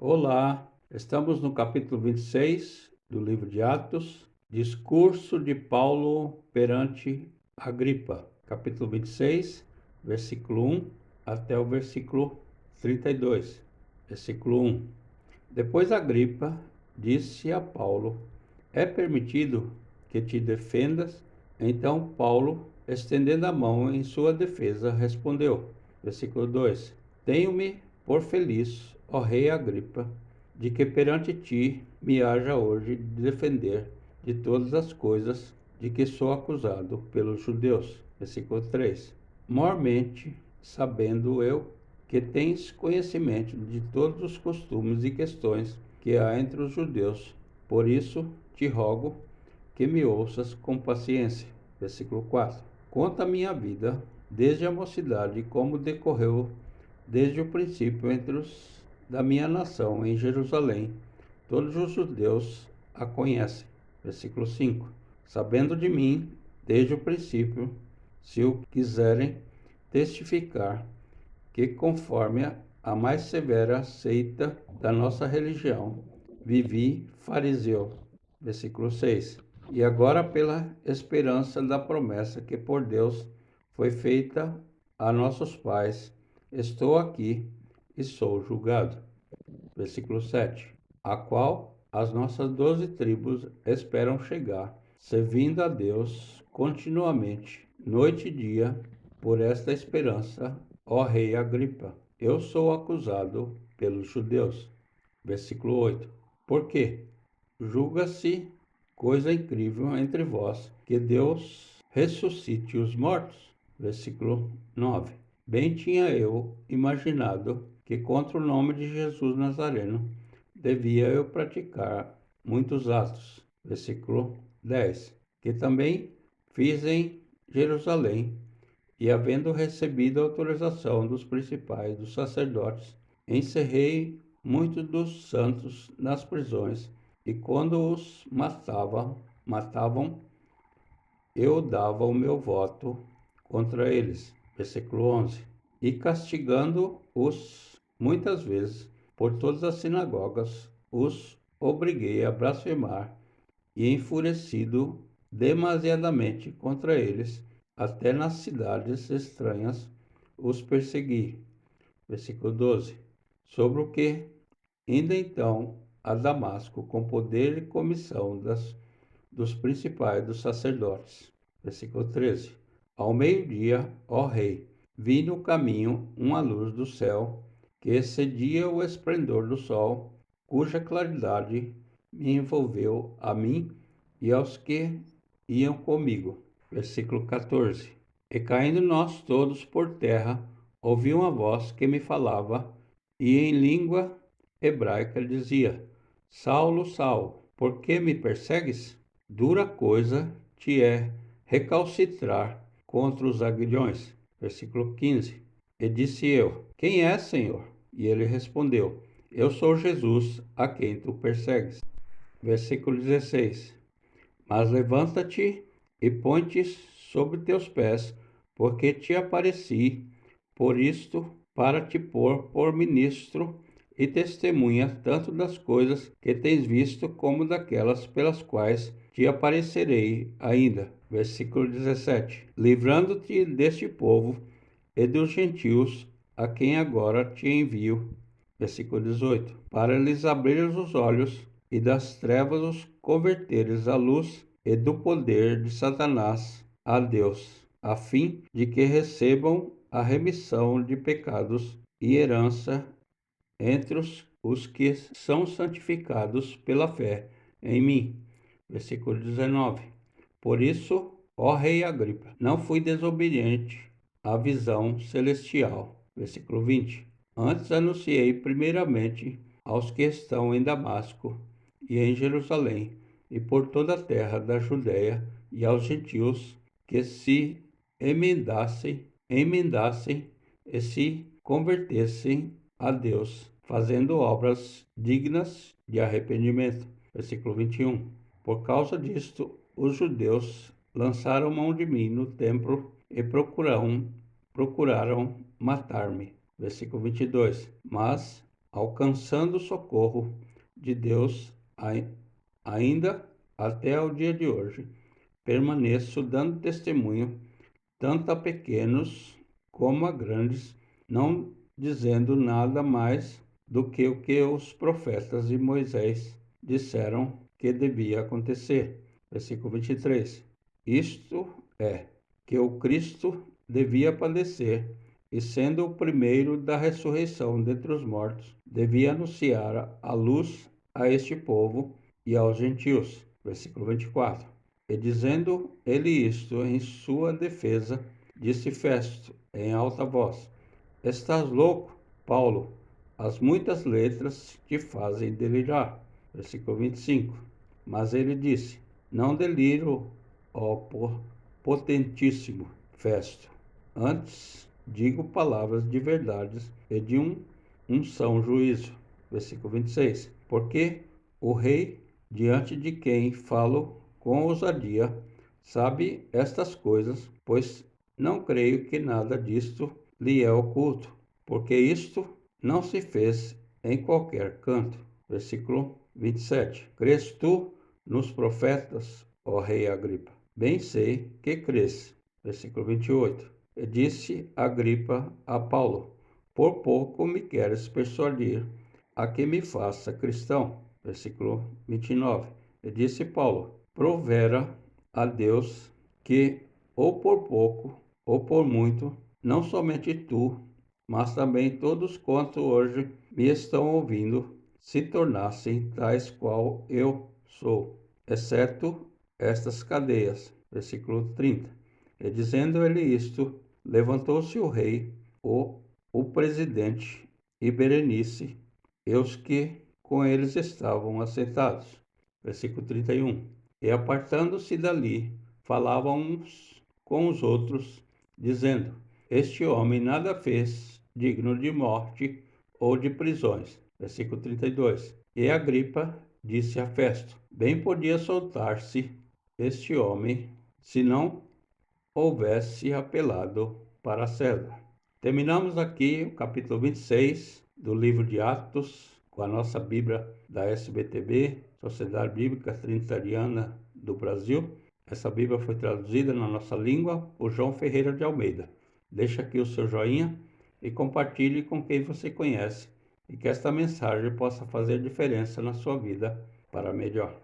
Olá, estamos no capítulo 26 do livro de Atos, discurso de Paulo perante Agripa, capítulo 26, versículo 1 até o versículo 32. Versículo 1. Depois Agripa disse a Paulo: É permitido que te defendas? Então Paulo, estendendo a mão em sua defesa, respondeu. Versículo 2: Tenho-me por feliz, ó rei Agripa, de que perante ti me haja hoje de defender de todas as coisas de que sou acusado pelos judeus. Versículo 3: Mormente, sabendo eu que tens conhecimento de todos os costumes e questões que há entre os judeus, por isso te rogo que me ouças com paciência. Versículo 4. Conta a minha vida desde a mocidade, como decorreu desde o princípio entre os da minha nação em Jerusalém. Todos os judeus a conhecem. Versículo 5. Sabendo de mim desde o princípio, se o quiserem testificar, que conforme a mais severa seita da nossa religião, vivi fariseu. Versículo 6. E agora, pela esperança da promessa que por Deus foi feita a nossos pais, estou aqui e sou julgado. Versículo 7. A qual as nossas 12 tribos esperam chegar, servindo a Deus continuamente, noite e dia, por esta esperança, ó rei Agripa. Eu sou acusado pelos judeus. Versículo 8. Por quê? Julga-se coisa incrível entre vós que Deus ressuscite os mortos. Versículo 9. Bem tinha eu imaginado que contra o nome de Jesus Nazareno devia eu praticar muitos atos. Versículo 10. Que também fiz em Jerusalém, e havendo recebido a autorização dos principais dos sacerdotes, encerrei muitos dos santos nas prisões, e quando os matavam, eu dava o meu voto contra eles. Versículo 11. E castigando-os muitas vezes por todas as sinagogas, os obriguei a blasfemar, e enfurecido demasiadamente contra eles, até nas cidades estranhas os persegui. Versículo 12. Sobre o que, indo então a Damasco com poder e comissão dos principais dos sacerdotes. Versículo 13. Ao meio-dia, ó rei, vi no caminho uma luz do céu, que excedia o esplendor do sol, cuja claridade me envolveu a mim e aos que iam comigo. Versículo 14. E caindo nós todos por terra, ouvi uma voz que me falava, e em língua hebraica dizia: Saulo, Saulo, por que me persegues? Dura coisa te é recalcitrar contra os aguilhões. Versículo 15. E disse eu: Quem é, Senhor? E ele respondeu: Eu sou Jesus, a quem tu persegues. Versículo 16. Mas levanta-te e põe-te sobre teus pés, porque te apareci, por isto, para te pôr por ministro e testemunha tanto das coisas que tens visto, como daquelas pelas quais te aparecerei ainda. Versículo 17. Livrando-te deste povo e dos gentios, a quem agora te envio. Versículo 18. Para lhes abrir os olhos e das trevas os converteres à luz, e do poder de Satanás a Deus, a fim de que recebam a remissão de pecados e herança entre os que são santificados pela fé em mim. Versículo 19. Por isso, ó rei Agripa, não fui desobediente à visão celestial. Versículo 20. Antes anunciei primeiramente aos que estão em Damasco e em Jerusalém e por toda a terra da Judéia e aos gentios que se emendassem e se convertessem a Deus, fazendo obras dignas de arrependimento. Versículo 21. Por causa disto, os judeus lançaram mão de mim no templo e procuraram matar-me. Versículo 22. Mas alcançando o socorro de Deus ainda até o dia de hoje. Permaneço dando testemunho, tanto a pequenos como a grandes, não dizendo nada mais do que o que os profetas e Moisés disseram que devia acontecer. Versículo 23. Isto é, que o Cristo devia padecer, e sendo o primeiro da ressurreição dentre os mortos, devia anunciar a luz a este povo e aos gentios. Versículo 24. E dizendo ele isto em sua defesa, disse Festo em alta voz: Estás louco, Paulo? As muitas letras te fazem delirar. Versículo 25. Mas ele disse: Não deliro, ó potentíssimo Festo. Antes digo palavras de verdades e de um são juízo. Versículo 26. Porque o rei, diante de quem falo com ousadia, sabe estas coisas, pois não creio que nada disto lhe é oculto, porque isto não se fez em qualquer canto. Versículo 27. Crês tu nos profetas, ó rei Agripa? Bem sei que crês. Versículo 28. E disse Agripa a Paulo: Por pouco me queres persuadir a que me faça cristão. Versículo 29. E disse Paulo: Provera a Deus que, ou por pouco, ou por muito, não somente tu, mas também todos quanto hoje me estão ouvindo, se tornassem tais qual eu sou, exceto estas cadeias. Versículo 30. E dizendo ele isto, levantou-se o rei, o presidente e Berenice, e os que com eles estavam assentados. Versículo 31. E apartando-se dali, falavam uns com os outros, dizendo: Este homem nada fez digno de morte ou de prisões. Versículo 32. E Agripa disse a Festo: Bem podia soltar-se este homem, se não houvesse apelado para César. Terminamos aqui o capítulo 26 do livro de Atos, com a nossa Bíblia da SBTB, Sociedade Bíblica Trinitariana do Brasil. Essa Bíblia foi traduzida na nossa língua por João Ferreira de Almeida. Deixa aqui o seu joinha e compartilhe com quem você conhece, e que esta mensagem possa fazer diferença na sua vida para melhor.